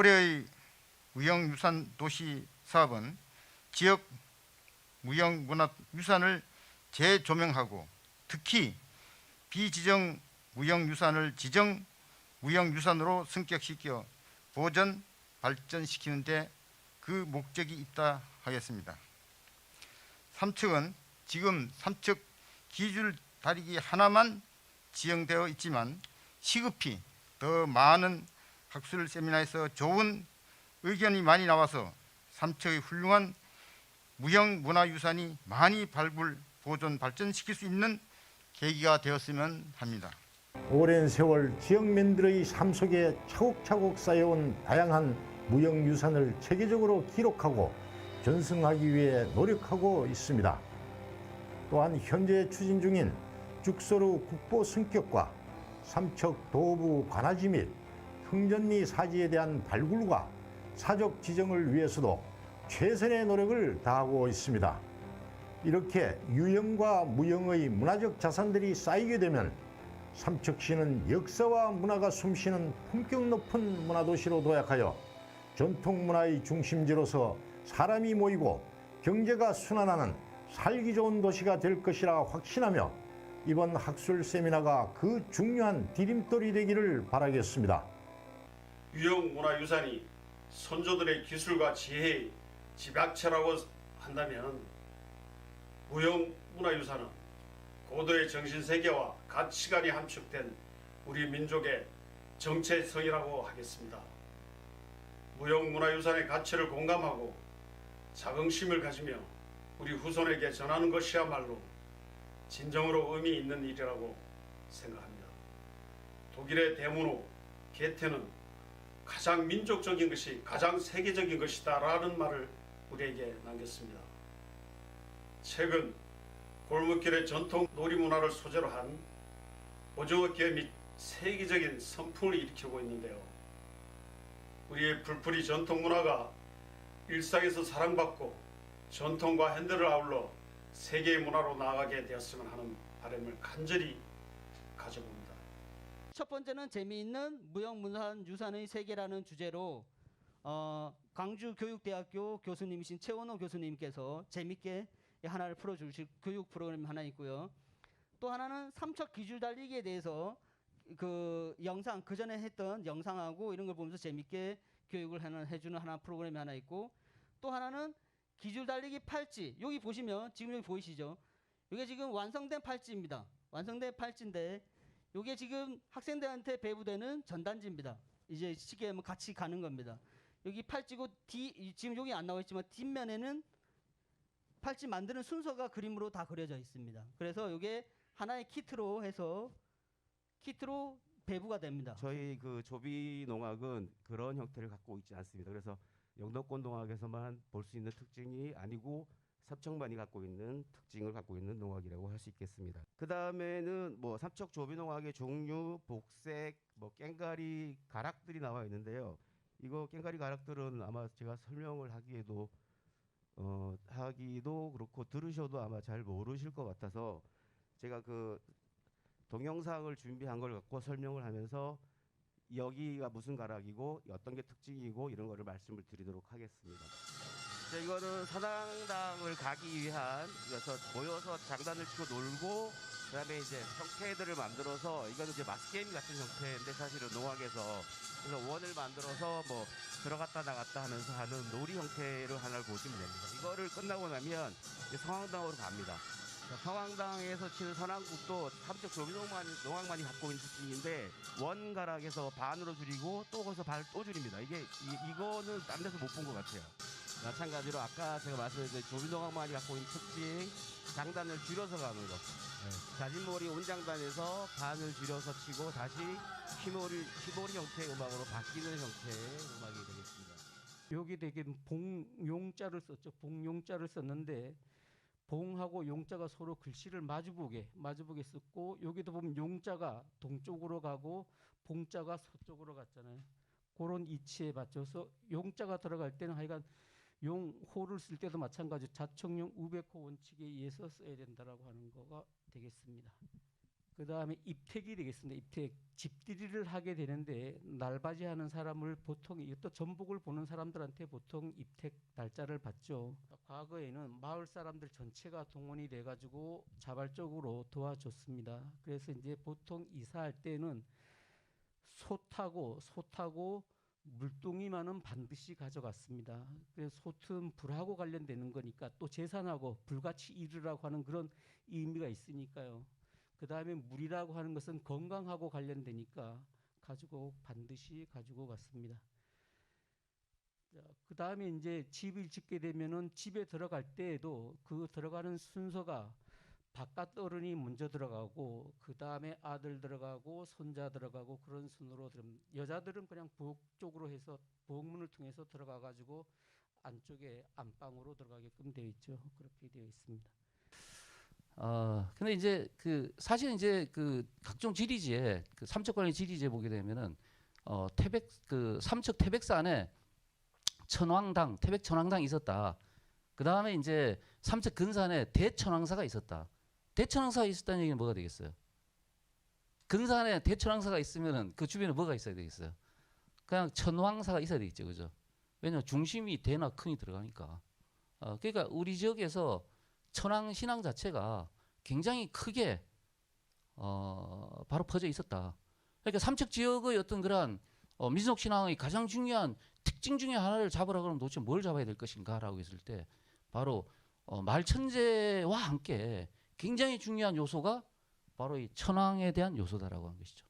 올해의 무형유산 도시 사업은 지역 무형문화유산을 재조명하고 특히 비지정 무형유산을 지정 무형유산으로 승격시켜 보전 발전시키는 데 그 목적이 있다 하겠습니다. 삼척은 지금 삼척 기줄 다리기 하나만 지정되어 있지만 시급히 더 많은 학술 세미나에서 좋은 의견이 많이 나와서 삼척의 훌륭한 무형문화유산이 많이 발굴, 보존, 발전시킬 수 있는 계기가 되었으면 합니다. 오랜 세월 지역민들의 삶 속에 차곡차곡 쌓여온 다양한 무형유산을 체계적으로 기록하고 전승하기 위해 노력하고 있습니다. 또한 현재 추진 중인 죽서루 국보 승격과 삼척 도부 관아지 및 흥전리 사지에 대한 발굴과 사적 지정을 위해서도 최선의 노력을 다하고 있습니다. 이렇게 유형과 무형의 문화적 자산들이 쌓이게 되면 삼척시는 역사와 문화가 숨쉬는 품격 높은 문화도시로 도약하여 전통문화의 중심지로서 사람이 모이고 경제가 순환하는 살기 좋은 도시가 될 것이라 확신하며 이번 학술 세미나가 그 중요한 디딤돌이 되기를 바라겠습니다. 유형문화유산이 선조들의 기술과 지혜의 집약체라고 한다면 무형문화유산은 고도의 정신세계와 가치관이 함축된 우리 민족의 정체성이라고 하겠습니다. 무형문화유산의 가치를 공감하고 자긍심을 가지며 우리 후손에게 전하는 것이야말로 진정으로 의미 있는 일이라고 생각합니다. 독일의 대문호 게테는 가장 민족적인 것이 가장 세계적인 것이다 라는 말을 우리에게 남겼습니다. 최근 골목길의 전통 놀이문화를 소재로 한 오징어 게임 및 세계적인 선풍을 일으키고 있는데요. 우리의 불풀이 전통문화가 일상에서 사랑받고 전통과 현대를 아울러 세계의 문화로 나아가게 되었으면 하는 바람을 간절히 가져봅니다. 첫 번째는 재미있는 무형문화유산의 세계라는 주제로 광주교육대학교 교수님이신 최원호 교수님께서 재밌게 하나를 풀어주실 교육 프로그램 하나 있고요. 또 하나는 삼척 기줄 달리기에 대해서 그 영상 그 전에 했던 영상하고 이런 걸 보면서 재밌게 교육을 해주는 하나 프로그램이 하나 있고, 또 하나는 기줄 달리기 팔찌. 여기 보시면 지금 여기 보이시죠? 이게 지금 완성된 팔찌입니다. 완성된 팔찌인데 이게 지금 학생들한테 배부되는 전단지입니다. 이제 시계에 같이 가는 겁니다. 여기 팔찌고 지금 여기 안 나와 있지만 뒷면에는 팔찌 만드는 순서가 그림으로 다 그려져 있습니다. 그래서 이게 하나의 키트로 해서 키트로 배부가 됩니다. 저희 그 조비 농악은 그런 형태를 갖고 있지 않습니다. 그래서 영도권 농악에서만 볼 수 있는 특징이 아니고 삼척만이 갖고 있는 특징을 갖고 있는 농악이라고 할 수 있겠습니다. 그 다음에는 뭐 삼척 조비 농악의 종류, 복색, 뭐 깽가리 가락들이 나와 있는데요. 이거 깽가리 가락들은 아마 제가 설명을 하기도 그렇고 들으셔도 아마 잘 모르실 것 같아서 제가 그 동영상을 준비한 걸 갖고 설명을 하면서 여기가 무슨 가락이고 어떤 게 특징이고 이런 거를 말씀을 드리도록 하겠습니다. 이거는 사당당을 가기 위한 그래서 모여서 장단을 치고 놀고 그다음에 이제 형태들을 만들어서 이거는 이제 마스게임 같은 형태인데 사실은 농악에서 그래서 원을 만들어서 뭐 들어갔다 나갔다 하면서 하는 놀이 형태를 하나를 보시면 됩니다. 이거를 끝나고 나면 이제 성황당으로 갑니다. 성황당에서 치는 선왕국도 삼척 조비농악만이 갖고 있는 특징인데 원가락에서 반으로 줄이고 또 거기서 반을 또 줄입니다. 이거는 딴 데서 못 본 것 같아요. 마찬가지로 아까 제가 말씀드린 조비농악만이 갖고 있는 특징 장단을 줄여서 가는 것. 자진몰이 온장단에서 반을 줄여서 치고 다시 키몰이 형태의 음악으로 바뀌는 형태의 음악이 되겠습니다. 여기 되게 봉용자를 썼죠. 봉용자를 썼는데 봉하고 용자가 서로 글씨를 마주보게 썼고, 여기도 보면 용자가 동쪽으로 가고 봉자가 서쪽으로 갔잖아요. 그런 이치에 맞춰서 용자가 들어갈 때는 하여간 용호를 쓸 때도 마찬가지 자청용 우백호 원칙에 의해서 써야 된다라고 하는 거가 되겠습니다. 그 다음에 입택이 되겠습니다. 입택, 집들이를 하게 되는데 날바지하는 사람을 보통 또 전복을 보는 사람들한테 보통 입택 날짜를 받죠. 과거에는 마을 사람들 전체가 동원이 돼가지고 자발적으로 도와줬습니다. 그래서 이제 보통 이사할 때는 소 타고 물동이만은 반드시 가져갔습니다. 그래서 소튼 불하고 관련되는 거니까 또 재산하고 불같이 이르라고 하는 그런 의미가 있으니까요. 그 다음에 물이라고 하는 것은 건강하고 관련되니까 반드시 가지고 갔습니다. 그 다음에 이제 집을 짓게 되면은 집에 들어갈 때에도 그 들어가는 순서가 바깥 어른이 먼저 들어가고 그 다음에 아들 들어가고 손자 들어가고 그런 순으로 여자들은 그냥 부엌 쪽으로 해서 부엌문을 통해서 들어가 가지고 안쪽에 안방으로 들어가게끔 되어 있죠. 그렇게 되어 있습니다. 근데 이제 그 사실 이제 그 각종 지리지에 그 삼척관리 지리지에 보게 되면은 삼척 태백산에 천왕당, 태백 천왕당이 있었다. 그 다음에 이제 삼척 근산에 대천왕사가 있었다. 대천왕사가 있었다는 얘기는 뭐가 되겠어요? 근산에 대천왕사가 있으면은 그 주변에 뭐가 있어야 되겠어요? 그냥 천왕사가 있어야 되겠죠, 그죠? 왜냐면 중심이 대나 큰이 들어가니까. 그러니까 우리 지역에서 천왕 신앙 자체가 굉장히 크게 바로 퍼져 있었다. 그러니까 삼척 지역의 어떤 그러한 민속 신앙의 가장 중요한 특징 중에 하나를 잡으라 그러면 도대체 뭘 잡아야 될 것인가라고 했을 때 바로 마을 천재와 함께 굉장히 중요한 요소가 바로 이 천왕에 대한 요소다라고 한 것이죠.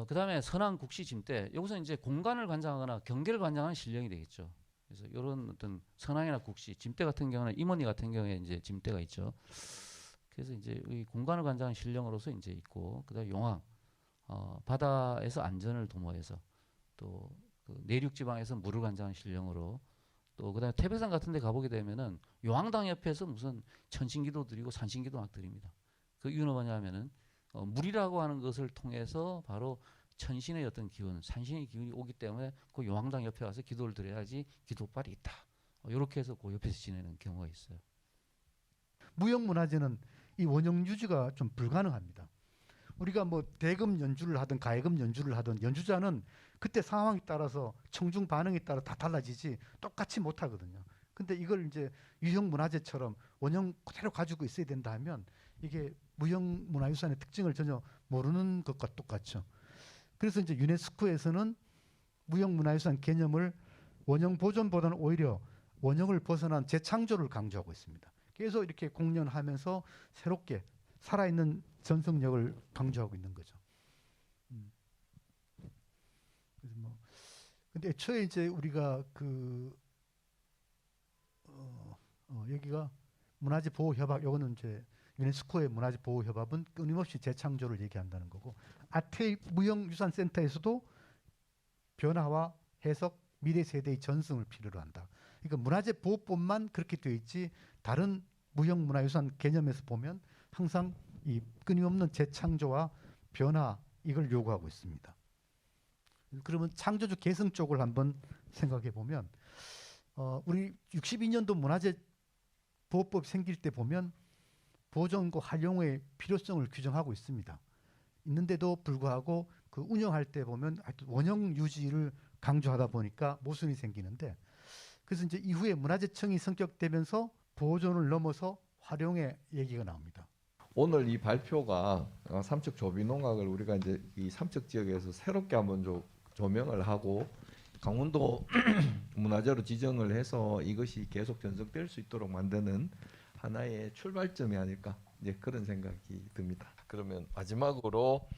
그 다음에 선왕 국시 짐대, 여기서 이제 공간을 관장하거나 경계를 관장하는 신령이 되겠죠. 그래서 이런 어떤 선왕이나 국시, 짐대 같은 경우는 임원이 같은 경우에 이제 짐대가 있죠. 그래서 이제 이 공간을 관장하는 신령으로서 이제 있고, 그다음에 용왕, 바다에서 안전을 도모해서 또 그 내륙 지방에서 물을 관장하는 신령으로, 또 그다음에 태백산 같은데 가보게 되면은 용왕당 옆에서 무슨 천신기도 드리고 산신기도 막 드립니다. 그 이유는 뭐냐면은 물이라고 하는 것을 통해서 바로 천신의 어떤 기운, 산신의 기운이 오기 때문에 그 용왕당 옆에 와서 기도를 드려야지 기도빨이 있다. 이렇게 해서 그 옆에서 지내는 경우가 있어요. 무형문화재는 이 원형 유지가 좀 불가능합니다. 우리가 뭐 대금 연주를 하든 가해금 연주를 하든 연주자는 그때 상황에 따라서 청중 반응에 따라 다 달라지지 똑같이 못 하거든요. 근데 이걸 이제 유형 문화재처럼 원형 그대로 가지고 있어야 된다 하면 이게 무형 문화유산의 특징을 전혀 모르는 것과 똑같죠. 그래서 이제 유네스코에서는 무형 문화유산 개념을 원형 보존보다는 오히려 원형을 벗어난 재창조를 강조하고 있습니다. 계속 이렇게 공연하면서 새롭게 살아있는 전성력을 강조하고 있는 거죠. 그래서 뭐 근데 애초에 이제 우리가 여기가 문화재 보호 협약, 요거는 이제 유네스코의 문화재 보호 협약은 끊임없이 재창조를 얘기한다는 거고, 아태이 무형유산센터에서도 변화와 해석, 미래 세대의 전승을 필요로 한다. 그러니까 문화재 보호법만 그렇게 되어 있지 다른 무형문화유산 개념에서 보면 항상 이 끊임없는 재창조와 변화, 이걸 요구하고 있습니다. 그러면 창조적 개성 쪽을 한번 생각해 보면 우리 62년도 문화재 보호법 생길 때 보면 보존과 활용의 필요성을 규정하고 있습니다. 있는데도 불구하고 그 운영할 때 보면 원형 유지를 강조하다 보니까 모순이 생기는데, 그래서 이제 이후에 문화재청이 성격되면서 보존을 넘어서 활용의 얘기가 나옵니다. 오늘 이 발표가 삼척 조비농악을 우리가 이제 이 삼척 지역에서 새롭게 한번 조명을 하고 강원도 문화재로 지정을 해서 이것이 계속 전속될 수 있도록 만드는 하나의 출발점이 아닐까, 이제 그런 생각이 듭니다. 그러면 마지막으로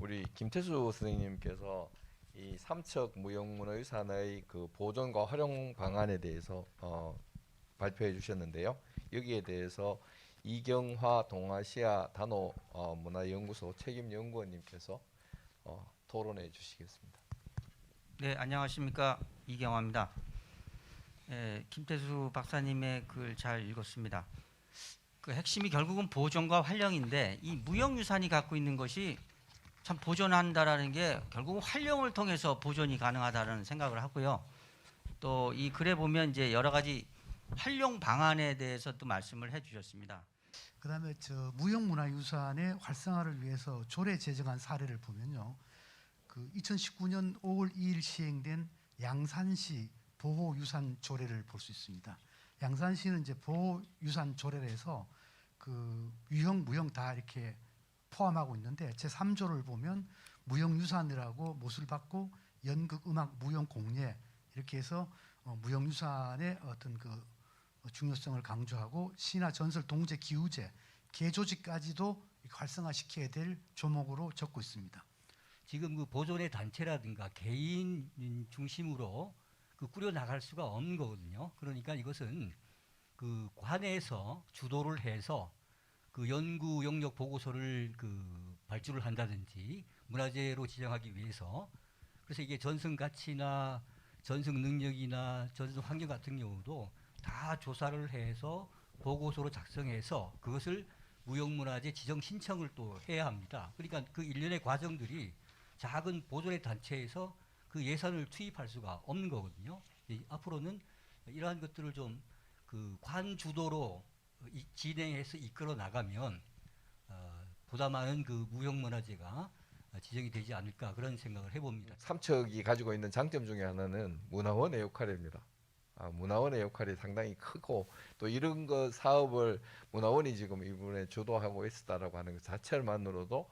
우리 김태수 선생님께서 이 삼척 무형문화유산의 그 보존과 활용 방안에 대해서 발표해 주셨는데요. 여기에 대해서 이경화 동아시아 단호 문화연구소 책임연구원님께서 토론해 주시겠습니다. 네, 안녕하십니까, 이경화입니다. 김태수 박사님의 글 잘 읽었습니다. 그 핵심이 결국은 보존과 활용인데, 이 무형유산이 갖고 있는 것이 참 보존한다라는 게 결국은 활용을 통해서 보존이 가능하다는 생각을 하고요. 또 이 글에 보면 이제 여러 가지 활용 방안에 대해서도 말씀을 해주셨습니다. 그다음에 저 무형문화유산의 활성화를 위해서 조례 제정한 사례를 보면요. 그 2019년 5월 2일 시행된 양산시 보호유산 조례를 볼 수 있습니다. 양산시는 이제 보호유산 조례에서 그 유형, 무형 다 이렇게 포함하고 있는데 제 3조를 보면 무형유산이라고 못을 받고 연극, 음악, 무용, 공예 이렇게 해서 무형유산의 어떤 그 중요성을 강조하고 시나 전설, 동제, 기우제, 개조지까지도 활성화시켜야 될 조목으로 적고 있습니다. 지금 그 보존의 단체라든가 개인 중심으로 그 꾸려 나갈 수가 없는 거거든요. 그러니까 이것은 그 관에서 주도를 해서 그 연구 영역 보고서를 그 발주를 한다든지 문화재로 지정하기 위해서, 그래서 이게 전승 가치나 전승 능력이나 전승 환경 같은 경우도 다 조사를 해서 보고서로 작성해서 그것을 무형문화재 지정 신청을 또 해야 합니다. 그러니까 그 일련의 과정들이 작은 보존의 단체에서 그 예산을 투입할 수가 없는 거거든요. 앞으로는 이러한 것들을 좀 그 관 주도로 진행해서 이끌어 나가면 보다 많은 그 무형문화재가 지정이 되지 않을까 그런 생각을 해봅니다. 삼척이 가지고 있는 장점 중에 하나는 문화원의 역할입니다. 문화원의 역할이 상당히 크고 또 이런 거 사업을 문화원이 지금 이번에 주도하고 있었다라고 하는 것 자체만으로도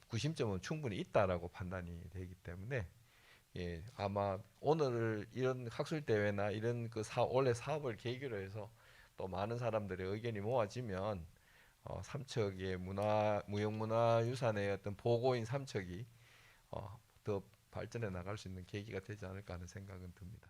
구심점은 충분히 있다라고 판단이 되기 때문에 예, 아마 오늘 이런 학술 대회나 이런 그 원래 사업을 계기로 해서 또 많은 사람들의 의견이 모아지면 삼척의 무형문화유산의 어떤 보고인 삼척이 더 발전해 나갈 수 있는 계기가 되지 않을까 하는 생각은 듭니다.